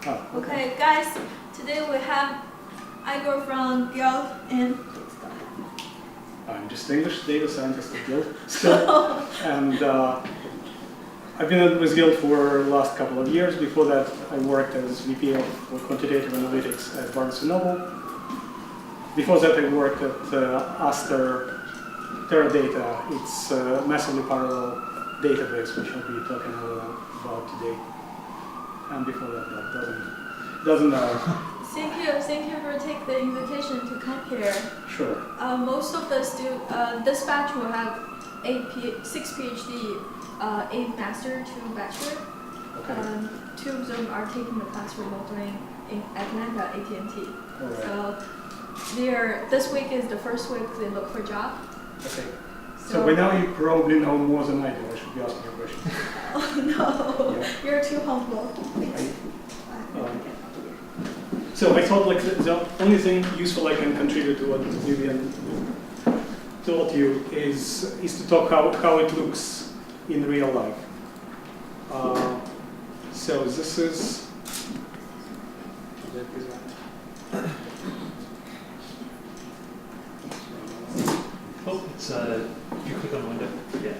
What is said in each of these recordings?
Oh, Okay, guys, today we have Igor from Gilt and I'm distinguished data scientist at Gilt still, and I've been with Gilt for the last couple of years. Before that, I worked as VP of Quantitative Analytics at Barnes & Noble. Before that, I worked at Aster Teradata. It's a massively parallel database, which I'll be talking about today. And before that, doesn't matter. Thank you for taking the invitation to come here. Sure. Most of the this batch will have 6 PhD, 8 master, 2 bachelor. Okay. 2 of them are taking the class remotely in Atlanta, AT&T. All right. So this week is the first week they look for a job. Okay. So by now you probably know more than I do. I should be asking you a question. Oh no, Yeah. You're too humble. So I thought the only thing useful I can contribute to what Vivian told you is to talk how it looks in real life. So this is. Oh, it's if you click on the window. Yeah.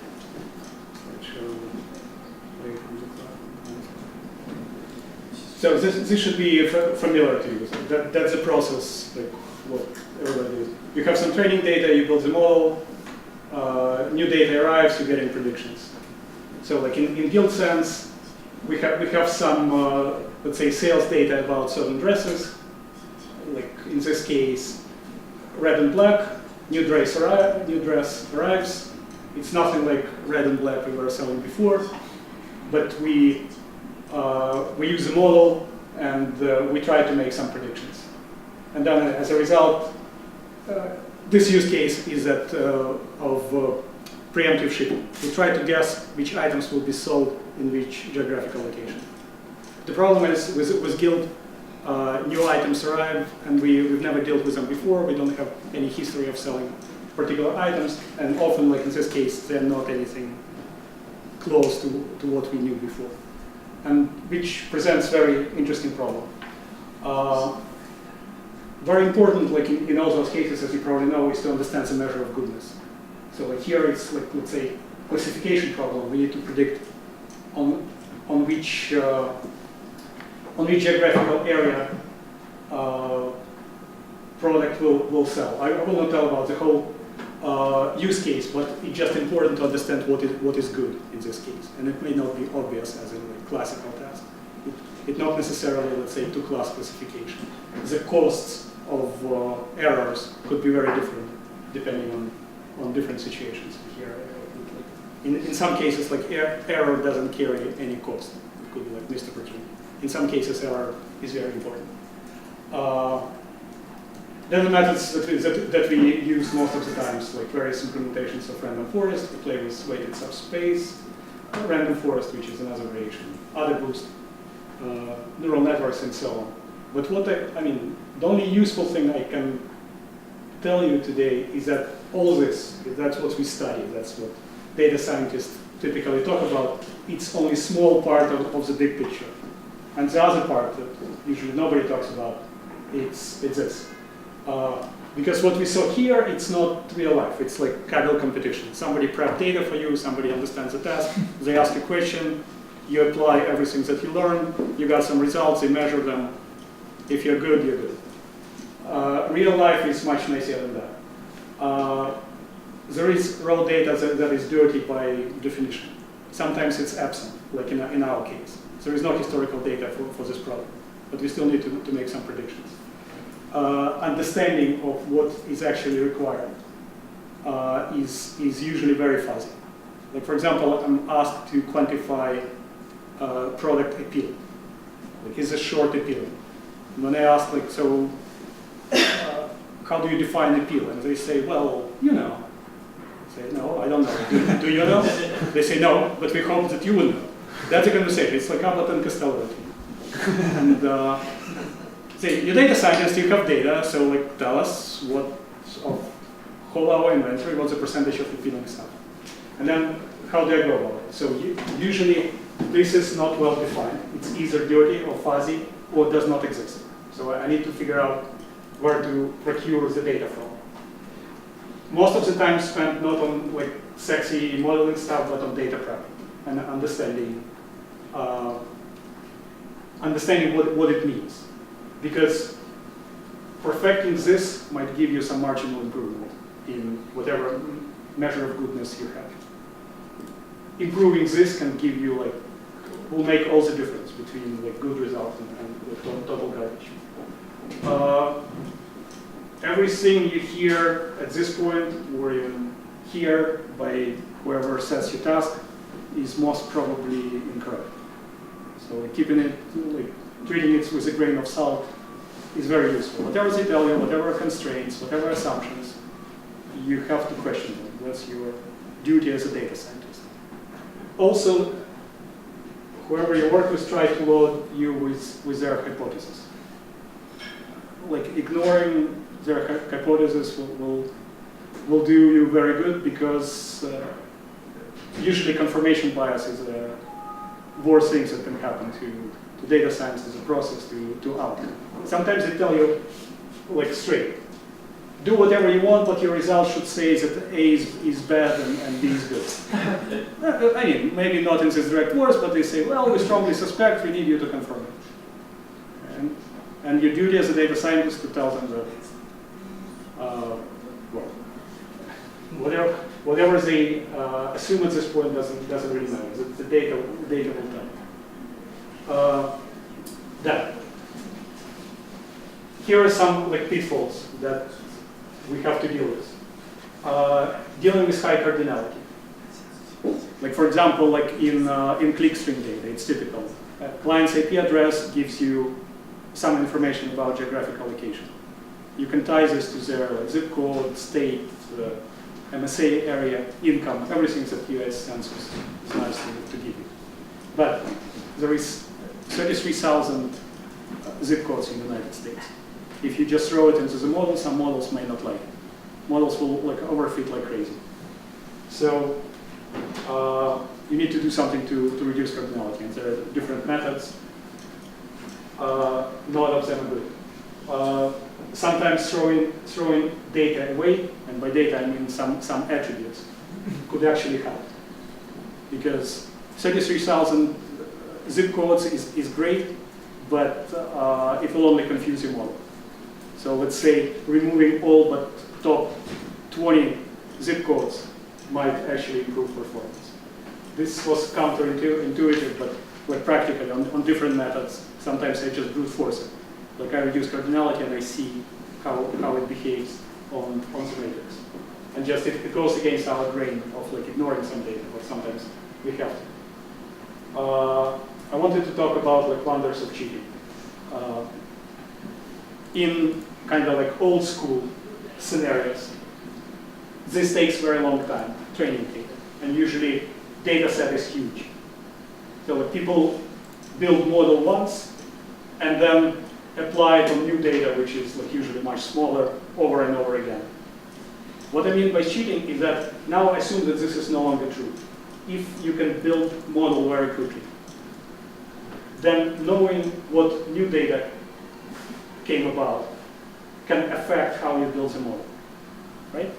So this should be familiar to you. So that's the process, like what everybody does. You have some training data, you build the model, new data arrives, you get in predictions. So like in Gilt sense, we have some let's say sales data about certain dresses. Like in this case, red and black. New dress arrives. It's nothing like red and black we were selling before, but we use a model and we try to make some predictions. And then as a result, this use case is that of preemptive shipping. We try to guess which items will be sold in which geographical location. The problem is with Gilt, new items arrive and we've never dealt with them before. We don't have any history of selling particular items, and often, like in this case, they're not anything close to what we knew before, and which presents very interesting problem. Very important, like in all those cases, as you probably know, is to understand the measure of goodness. So like here it's like, let's say, classification problem. We need to predict on which geographical area product will sell. I will not tell about the whole use case, but it's just important to understand what is good in this case. And it may not be obvious as in a classical task. It not necessarily, let's say, two-class classification. The costs of errors could be very different depending on different situations. Here, in some cases, like error doesn't carry any cost. It could be like missed opportunity. In some cases, error is very important. Then the methods that we use most of the times, like various implementations of random forest, we play with weighted subspace, random forest, which is another variation, other boost, neural networks, and so on. But the only useful thing I can tell you today is that all this, that's what we study, that's what data scientists typically talk about, it's only a small part of the big picture. And the other part that usually nobody talks about, it's this. Because what we saw here, it's not real life. It's like Kaggle competition. Somebody prep data for you, somebody understands the task, they ask a question, you apply everything that you learn, you got some results, they measure them. If you're good, you're good. Real life is much messier than that. There is raw data that is dirty by definition. Sometimes it's absent, like in our case. There is no historical data for this problem, but we still need to make some predictions. Understanding of what is actually required is usually very fuzzy. Like for example, I'm asked to quantify product appeal. Like is a short appeal? And when I ask like, so how do you define appeal? And they say, well, you know. I say, no, I don't know. Do you know? They say, no, but we hope that you will know. That's a conversation. It's like Abbott and Costello. And say, you're data scientist, you have data, so like tell us what of whole our inventory, what's the percentage of appealing stuff. And then how do I go about it? So usually this is not well defined. It's either dirty or fuzzy or does not exist. So I need to figure out where to procure the data from. Most of the time spent not on like sexy modeling stuff, but on data prep and understanding what it means. Because perfecting this might give you some marginal improvement in whatever measure of goodness you have. Improving this can give you will make all the difference between good results and total garbage. Everything you hear at this point, or even here by whoever sets your task, is most probably incorrect. So keeping it, treating it with a grain of salt is very useful. Whatever they tell you, whatever constraints, whatever assumptions, you have to question them. That's your duty as a data scientist. Also, whoever you work with tries to load you with their hypothesis. Ignoring their hypothesis will do you very good, because usually confirmation bias is the worst things that can happen to data science as a process to outcome. Sometimes they tell you straight, do whatever you want, but your results should say that A is bad and B is good. I mean, maybe not in these direct words, but they say, well, we strongly suspect, we need you to confirm it. And your duty as a data scientist to tell them that, whatever they assume at this point doesn't really matter. The data will tell. That. Here are some pitfalls that we have to deal with. Dealing with high cardinality. For example, in clickstream data, it's typical. Client's IP address gives you some information about geographic location. You can tie this to their zip code, state, MSA area, income, everything that US census is nice to give you. But there is 33,000 zip codes in the United States. If you just throw it into the model, some models may not like it. Models will overfit like crazy. So you need to do something to reduce cardinality, and there are different methods. None of them are good. Sometimes throwing data away, and by data I mean some attributes, could actually help. Because 33,000 zip codes is great, but it will only confuse your model. So let's say removing all but top 20 zip codes might actually improve performance. This was counterintuitive, but practically on different methods, sometimes I just brute force it. I reduce cardinality and I see how it behaves on the matrix. And just it goes against our grain of ignoring some data, but sometimes we have to. I wanted to talk about wonders of cheating. In kind of old school scenarios, this takes very long time, training data, and usually data set is huge. So people build model once and then apply it on new data, which is usually much smaller, over and over again. What I mean by cheating is that now assume that this is no longer true. If you can build model very quickly, then knowing what new data came about can affect how you build the model, right?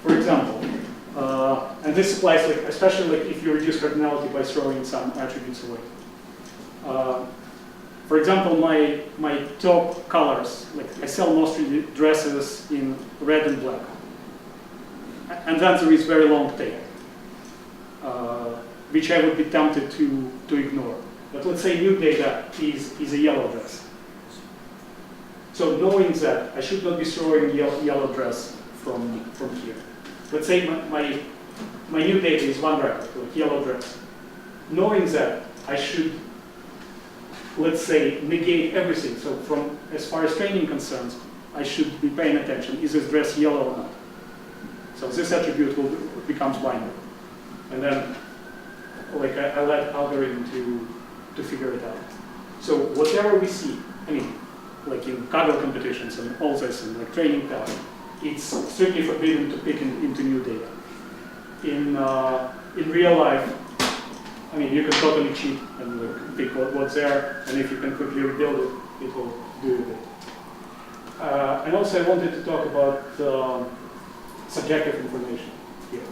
For example, and this applies especially if you reduce cardinality by throwing some attributes away. For example, my top colors, I sell mostly dresses in red and black. And then there is very long tail, which I would be tempted to ignore. But let's say new data is a yellow dress. So knowing that, I should not be throwing yellow dress from here. Let's say my new data is one record, yellow dress. Knowing that, I should, let's say, negate everything. So as far as training concerns, I should be paying attention. Is this dress yellow or not? So this attribute becomes binary. And then I let algorithm to figure it out. So whatever we see, I mean, in Kaggle competitions and all this and training data, it's strictly forbidden to pick into new data. In real life, I mean, you can totally cheat and like, pick what's there, and if you can quickly rebuild it, it will do it. And also I wanted to talk about subjective information here.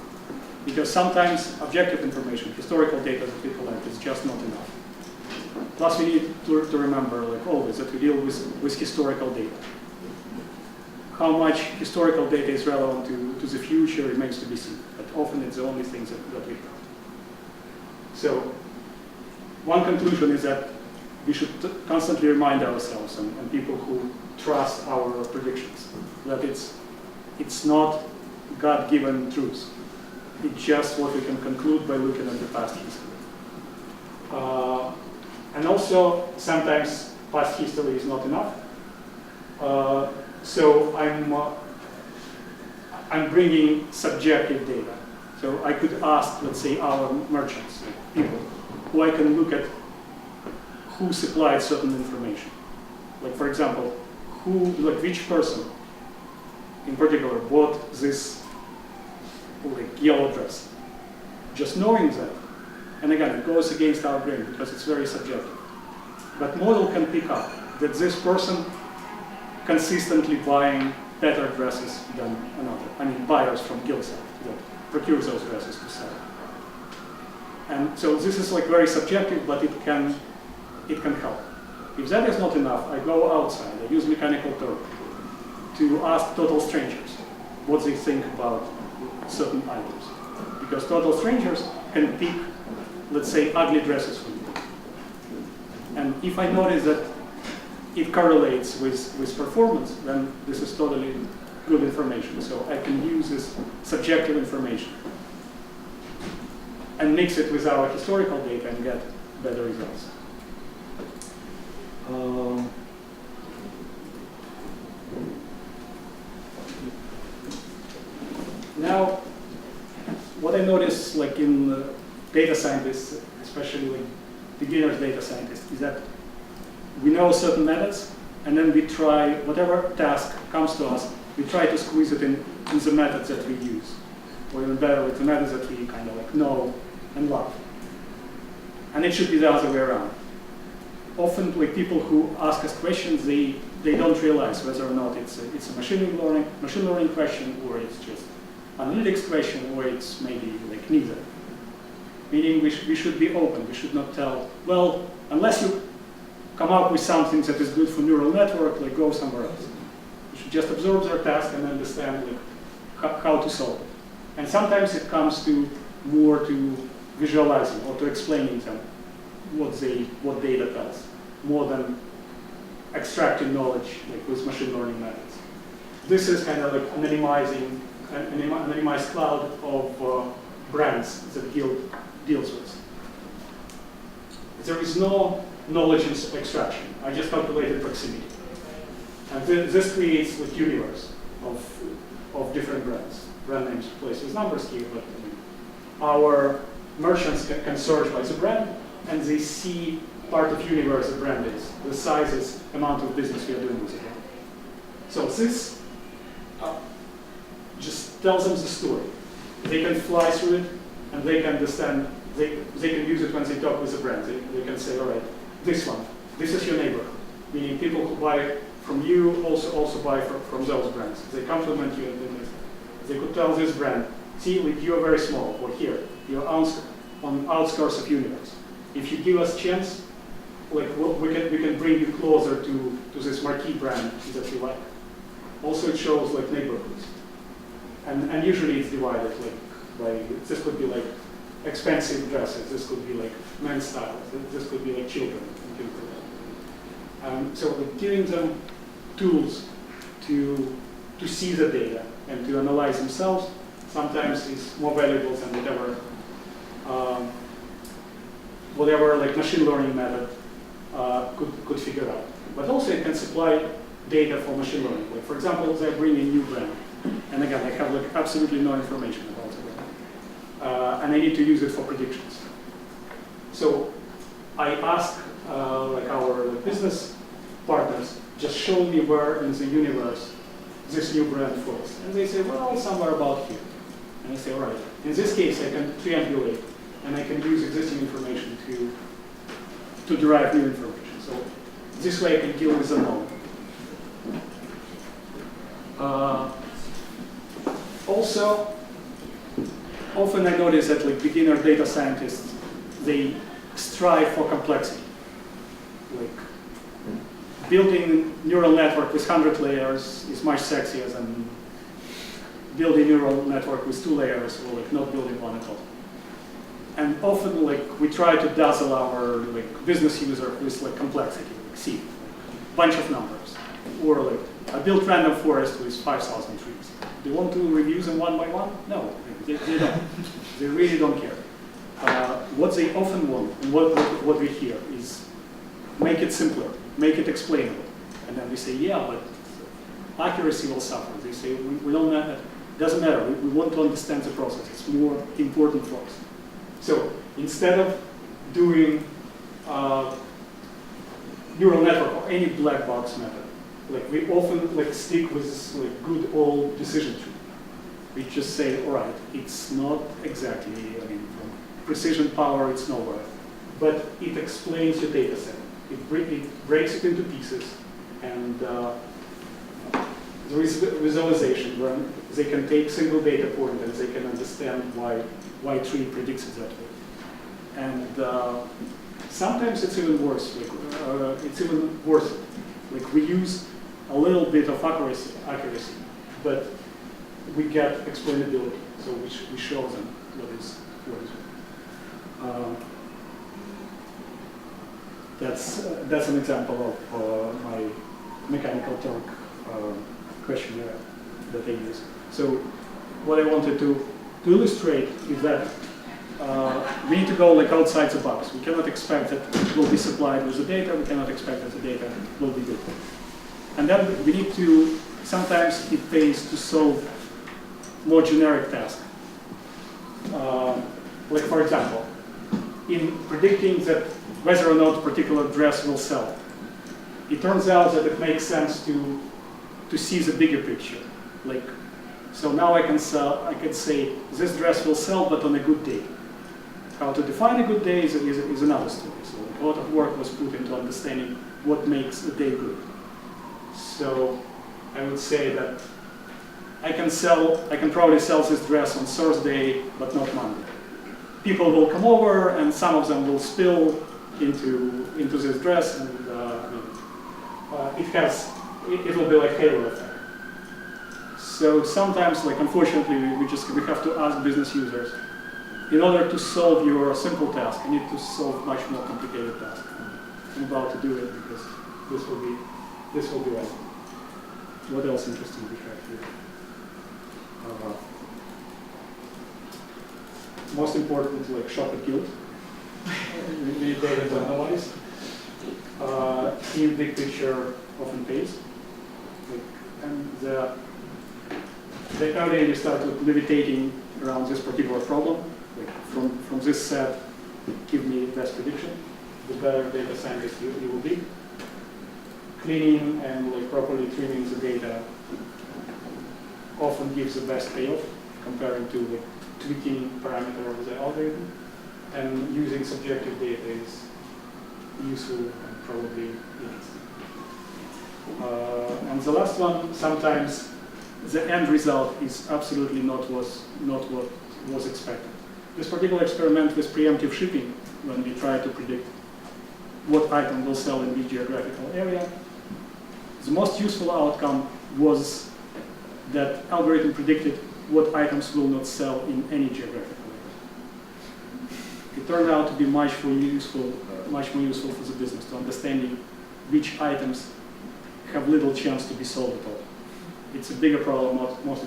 Because sometimes objective information, historical data that we collect is just not enough. Plus we need to remember, like always, that we deal with historical data. How much historical data is relevant to the future remains to be seen, but often it's the only thing that we have. So one conclusion is that we should constantly remind ourselves and people who trust our predictions that it's not God-given truth. It's just what we can conclude by looking at the past history. And also, sometimes past history is not enough. So I'm bringing subjective data. So I could ask, let's say, our merchants, people, who I can look at who supplied certain information. Like, for example, which person in particular bought this yellow dress. Just knowing that, and again, it goes against our brain because it's very subjective. But model can pick up that this person consistently buying better dresses than another. I mean, buyers from Gilt that procure those dresses to sell. And so this is like very subjective, but it can help. If that is not enough, I go outside. I use mechanical turk to ask total strangers what they think about certain items. Because total strangers can pick, let's say, ugly dresses for me. And if I notice that it correlates with performance, then this is totally good information. So I can use this subjective information and mix it with our historical data and get better results. Now, what I notice, like in data scientists, especially like beginners data scientists, is that we know certain methods, and then we try whatever task comes to us, we try to squeeze it in the methods that we use, or even better, with the methods that we kind of like know and love. And it should be the other way around. Often, like people who ask us questions, they don't realize whether or not it's a machine learning question, or it's just analytics question, or it's maybe like neither. Meaning we should be open. We should not tell, well, unless you come up with something that is good for neural network, like go somewhere else. You should just observe their task and understand like how to solve it. And sometimes it comes to more to visualizing or to explaining them what data tells, more than extracting knowledge like with machine learning methods. This is kind of like an anonymized cloud of brands that Gilt deals with. There is no knowledge extraction. I just calculated proximity. And this creates a universe of different brands. Brand names, places, numbers here, but I mean, our merchants can search by the brand, and they see part of universe the brand is, the sizes, amount of business we are doing with it. So this just tells them the story. They can fly through it, and they can understand, they can use it when they talk with the brand. They can say, all right, this one, this is your neighborhood. Meaning people who buy from you also buy from those brands. They complement you, and they could tell this brand, see, like, you're very small, or here, you're on outskirts of universe. If you give us chance, like we can bring you closer to this marquee brand that you like. Also, it shows like neighborhoods, and usually it's divided like by, this could be like expensive dresses, this could be like men's styles, this could be like children and things like that. So like giving them tools to see the data and to analyze themselves sometimes is more valuable than whatever like machine learning method could figure out. But also it can supply data for machine learning. Like for example, they bring a new brand, and again, I have like absolutely no information about the brand, and I need to use it for predictions. So I ask like our business partners, just show me where in the universe this new brand falls, and they say, well, somewhere about here. And I say, all right. In this case, I can triangulate and I can use existing information to derive new information. So this way I can deal with unknown. Also, often I notice that like beginner data scientists, they strive for complexity. Like building neural network with 100 layers is much sexier than building neural network with 2 layers or like not building one at all. And often like we try to dazzle our like business user with like complexity, like see, bunch of numbers. Or like I built random forest with 5,000 trees. They want to review them one by one? No, they don't. They really don't care. What they often want, and what we hear, is make it simpler, make it explainable. And then we say, yeah, but accuracy will suffer. They say, we don't know, it doesn't matter. We want to understand the process. It's more important for us. So instead of doing neural network or any black box method, like we often like stick with this like good old decision tree. We just say, all right, it's not exactly, I mean, from precision power, it's nowhere, but it explains your data set. It breaks it into pieces, and there is visualization where they can take single data point and they can understand why tree predicts it that way. And sometimes it's even worse. Like, it's even worse. Like we use a little bit of accuracy, but we get explainability. So we show them what is. That's an example of my mechanical Turk questionnaire that I use. So what I wanted to illustrate is that we need to go like outside the box. We cannot expect that we'll be supplied with the data. We cannot expect that the data will be good. And then we need to, sometimes it pays to solve more generic tasks. Like for example, in predicting that whether or not a particular dress will sell, it turns out that it makes sense to see the bigger picture. Like, so now I can say this dress will sell, but on a good day. How to define a good day is another story. So a lot of work was put into understanding what makes a day good. So I would say that I can probably sell this dress on Thursday, but not Monday. People will come over, and some of them will spill into this dress, and it will be like halo effect. So sometimes, like unfortunately, we have to ask business users, in order to solve your simple task, you need to solve much more complicated task. I'm about to do it because this will be right. What else interesting we have here? Most important, like shop at Gilt. We need data to analyze. In big picture often pays. Like, and the earlier you start levitating around this particular problem, like from this set, give me best prediction, the better data scientist you will be. Cleaning and like properly trimming the data often gives the best payoff comparing to like tweaking parameter of the algorithm. And using subjective data is useful and probably interesting. And the last one, sometimes the end result is absolutely not what was expected. This particular experiment with preemptive shipping, when we try to predict what item will sell in which geographical area, the most useful outcome was that algorithm predicted what items will not sell in any geographical area. It turned out to be much more useful for the business to understanding which items have little chance to be sold at all. It's a bigger problem, more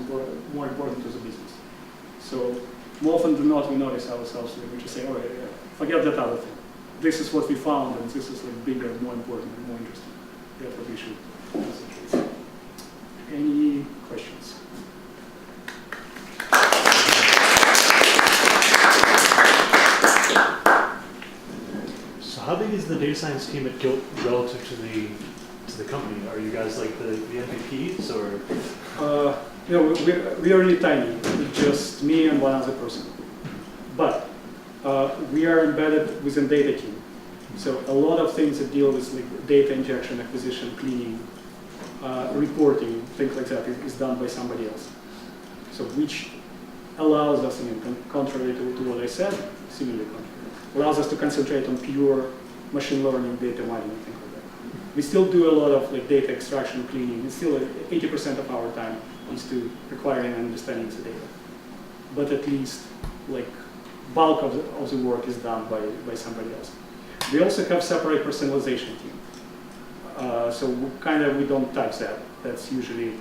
important to the business. So more often than not, we notice ourselves, we just say, oh, yeah, forget that other thing. This is what we found, and this is like bigger, more important, and more interesting. Therefore, we should concentrate. Any questions? So how big is the data science team at Gilt relative to the company? Are you guys like the MVPs or? We are really tiny. It's just me and one other person. But We are embedded within data team. So a lot of things that deal with like data injection, acquisition, cleaning, reporting, things like that is done by somebody else. So which allows us, I mean, contrary to what I said, seemingly contrary, allows us to concentrate on pure machine learning, data mining, and things like that. We still do a lot of like data extraction, cleaning. It's still 80% of our time is to acquiring and understanding the data. But at least like bulk of the work is done by somebody else. We also have separate personalization team. So we don't touch that. That's usually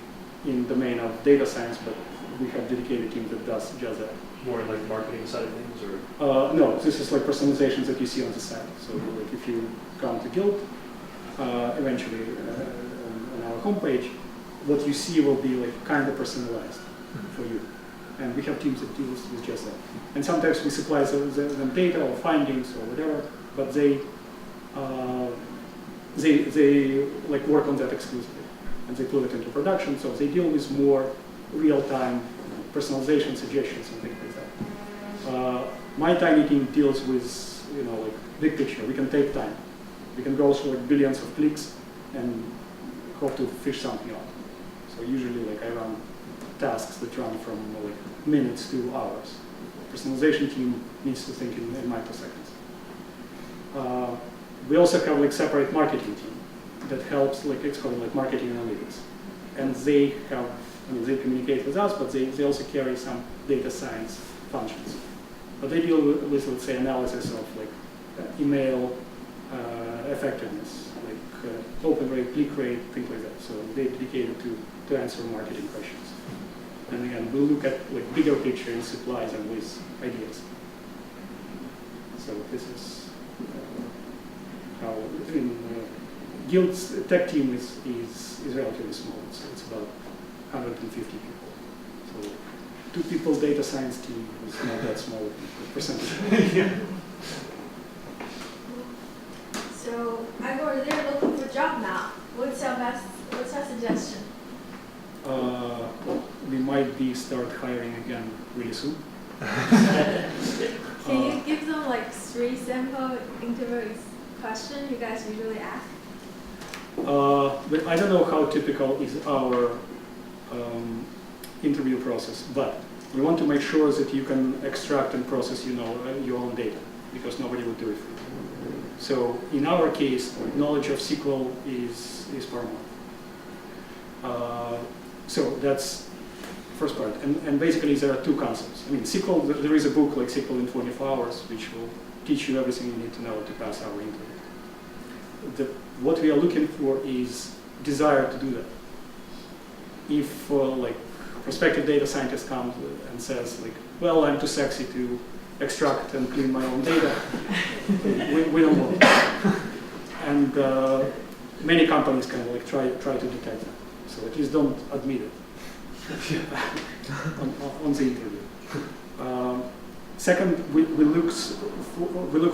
in the domain of data science, but we have dedicated team that does just that. More like marketing side of things, or? No, this is like personalizations that you see on the site. So like if you come to Gilt, eventually on our homepage, what you see will be like kind of personalized for you. And we have teams that deal with just that. And sometimes we supply them data or findings or whatever, but they like work on that exclusively, and they put it into production. So they deal with more real-time personalization, suggestions, and things like that. My tiny team deals with like big picture. We can take time. We can go through like billions of clicks and hope to fish something out. So usually like I run tasks that run from like minutes to hours. Personalization team needs to think in microseconds. We also have like separate marketing team that helps, like it's called like marketing analytics, and they have, they communicate with us, but they also carry some data science functions. But they deal with let's say analysis of like email effectiveness, like open rate, click rate, things like that. So they're dedicated to answer marketing questions. And again, we'll look at like bigger picture in supplies and with ideas. So this is how Gilt's tech team is relatively small. It's about 150 people. So 2 people data science team is not that small percentage. Yeah. So Igor, they're looking for a job now. What's your suggestion? We might start hiring again really soon. Can you give them like 3 sample interview questions you guys usually ask? But I don't know how typical is our interview process, but we want to make sure that you can extract and process your own data, because nobody will do it for you. So in our case, knowledge of SQL is paramount. So that's first part. And basically there are 2 concepts. I mean, SQL, there is a book like SQL in 24 hours, which will teach you everything you need to know to pass our interview. What we are looking for is desire to do that. If like prospective data scientist comes and says like, well, I'm too sexy to extract and clean my own data, we don't want it. And many companies kind of like try to detect that. So at least don't admit it on the interview. Second, we look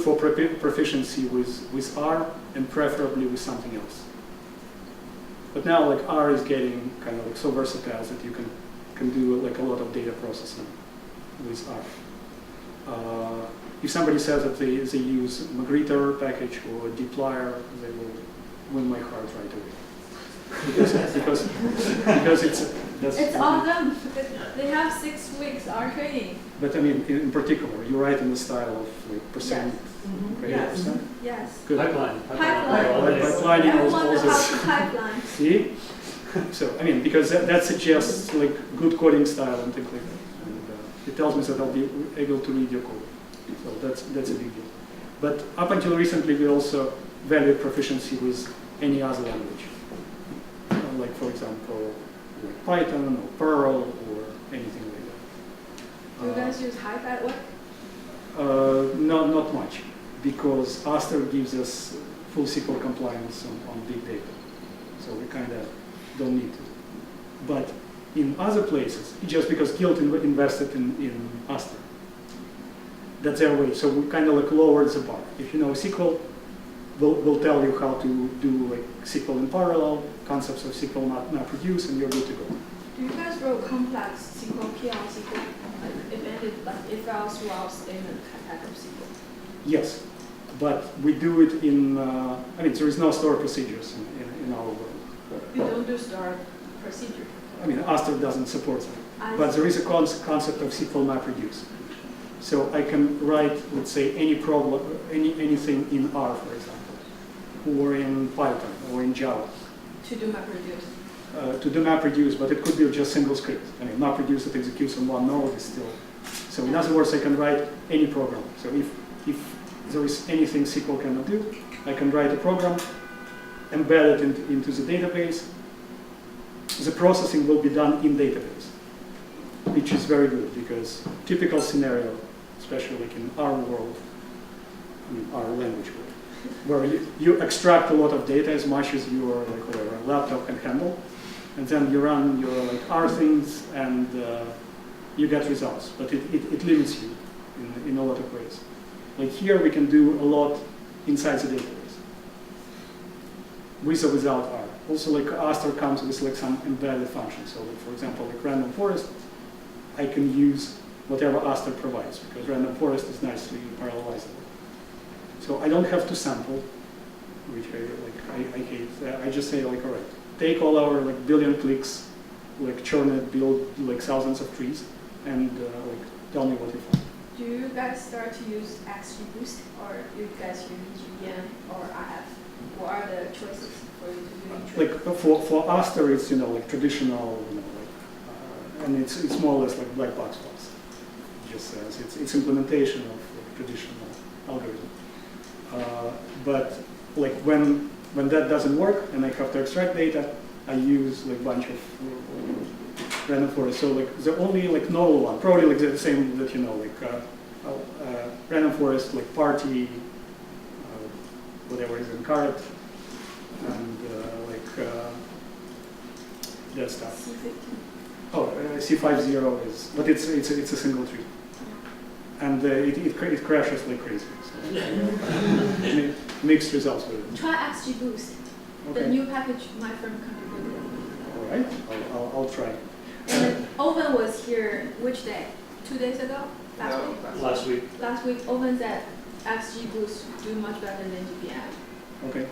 for proficiency with R and preferably with something else. But now like R is getting kind of like so versatile that you can do like a lot of data processing with R. If somebody says that they use Magritte package or dplyr, they will win my heart right away. Because it's all them. They have 6 weeks R training. But I mean, in particular, you write in the style of like percent. Yes. Percent? Yes. Good. Pipeline. Pipelining Everyone knows how also. to pipeline. See? So I mean, because that suggests like good coding style and things like that. And it tells me that I'll be able to read your code. So that's a big deal. But up until recently, we also valued proficiency with any other language. Like for example, like Python or Perl or anything like that. Do you guys use Hive at work? Not much, because Aster gives us full SQL compliance on big data. So we kind of don't need to. But in other places, just because Gilt invested in Aster, that's their way. So we kind of like lowered the bar. If you know SQL, we'll tell you how to do like SQL in parallel, concepts of SQL not produce, and you're good to go. Do you guys wrote complex SQL, PL SQL, if else while statement type of SQL? Yes, but we do it in, there is no store procedures in our world. You don't do store procedure. Aster doesn't support them. But there is a concept of SQL MapReduce. So I can write, let's say, any problem, anything in R, for example, or in Python, or in Java. To do MapReduce. To do MapReduce, but it could be just single script. MapReduce that executes on one node is still. So in other words, I can write any program. So if there is anything SQL cannot do, I can write a program, embed it into the database. The processing will be done in database, which is very good because typical scenario, especially like in our world, our language world, where you extract a lot of data as much as your laptop can handle, and then you run your R things and you get results, but it limits you in a lot of ways. Like here we can do a lot inside the database, with or without R. Also, Aster comes with some embedded functions. So, for example, random forest, I can use whatever Aster provides because random forest is nicely parallelizable. So I don't have to sample, which I hate. I just say all right, take all our billion clicks, churn it, build thousands of trees, and tell me what you find. Do you guys start to use XGBoost, or you guys use GBM or IF? What are the choices for you to do? For Aster, it's traditional, and it's more or less like black box files. It just says it's implementation of traditional algorithm. But when that doesn't work and I have to extract data, I use a bunch of random forest. So the only null one, probably the same that random forest party, whatever is in cart, and that stuff. Oh, C50 is, but it's a single tree, and it crashes like crazy. So mixed results with it. Try XGBoost. Okay. The new package my firm contributed. All right, I'll try. And then Owen was here which day? 2 days ago? Last week. Last week, Owen said XGBoost do much better than GBM. Okay.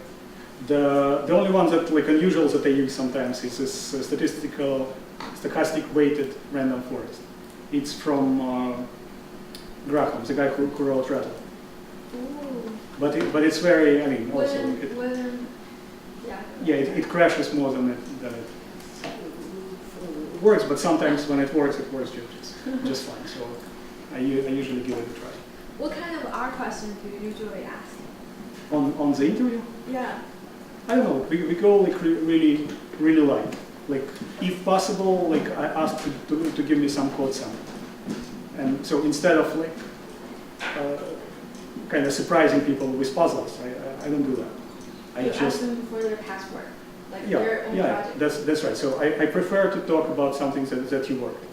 The only one that unusual that I use sometimes is this stochastic weighted random forest. It's from Graham, the guy who wrote Rattle. Ooh. But it's very, also it crashes more than it works. But sometimes when it works just fine. So I usually give it a try. What kind of R questions do you usually ask? On the interview? Yeah. I don't know. We go really light. If possible, I ask to give me some code sample. And so instead of kind of surprising people with puzzles, I don't do that. You ask them for their past work, their own project. That's right. So I prefer to talk about something that you worked.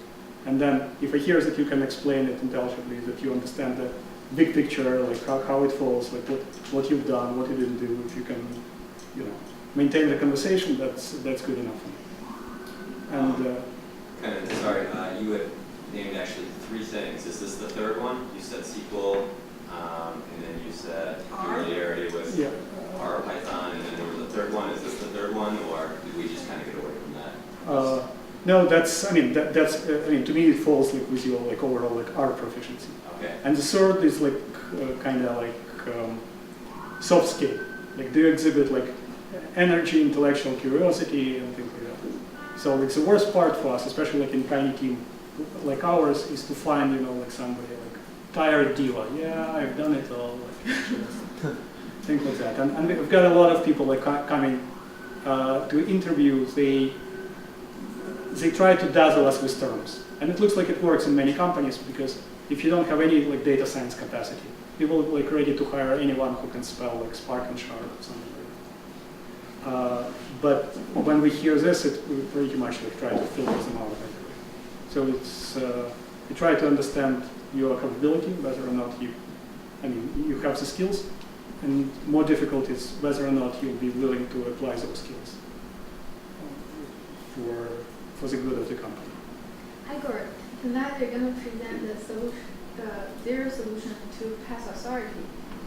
And then if I hear that you can explain it intelligently, that you understand the big picture, how it falls, what you've done, what you didn't do, if you can, maintain the conversation, that's good enough for me. And you had named actually 3 things. Is this the third one? You said SQL, and then you said familiarity with R, Python, and then there was a third one. Is this the third one, or did we just kind of get away from that? No, that's to me it falls with your overall R proficiency. Okay. And the third is soft skill. Do you exhibit energy, intellectual curiosity, and things like that. So the worst part for us, especially in tiny team like ours, is to find somebody tired diva. Yeah, I've done it all. Things like that. And we've got a lot of people coming to interviews. They try to dazzle us with terms, and it looks like it works in many companies because if you don't have any data science capacity, people ready to hire anyone who can spell Spark and Sharp or something like that. But when we hear this, we pretty much try to filter them out. So it's you try to understand your capability, whether or not you have the skills, and more difficult is whether or not you'll be willing to apply those skills for the good of the company. Igor, tonight they're going to present the solution, their solution to pass authority.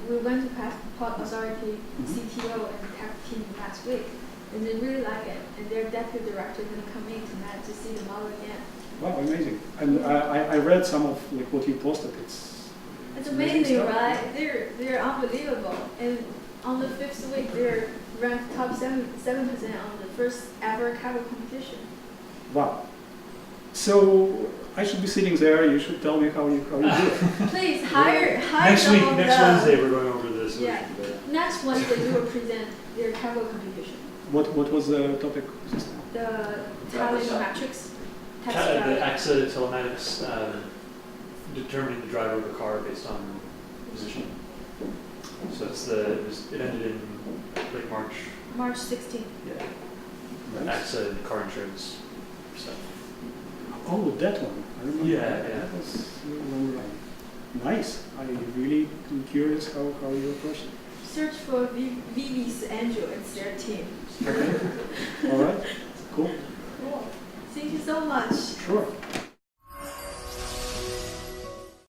We went to pass authority CTO and tech team last week, and they really like it. And their deputy director is going to come in tonight to see the model again. Wow, amazing! And I read some of like what you posted. It's amazing, right? They're unbelievable. And on the 5th week, they're ranked top 7% on the first ever Kaggle competition. Wow. So I should be sitting there. You should tell me how you do it. Please hire Next some week, of next the, Wednesday, we're going over this. Yeah. Next Wednesday, you will present their Kaggle competition. What was the topic? The telemetrics. The AXA telematics determining the driver of a car based on position. So it ended in late March. March 16th. Yeah. Nice. AXA car insurance stuff. Oh, that one. I remember. Yeah. That was a long run. Nice. I really am curious how you approach it. Search for VV's Angel. It's their team. Okay. All right. Cool. Cool. Thank you so much. Sure.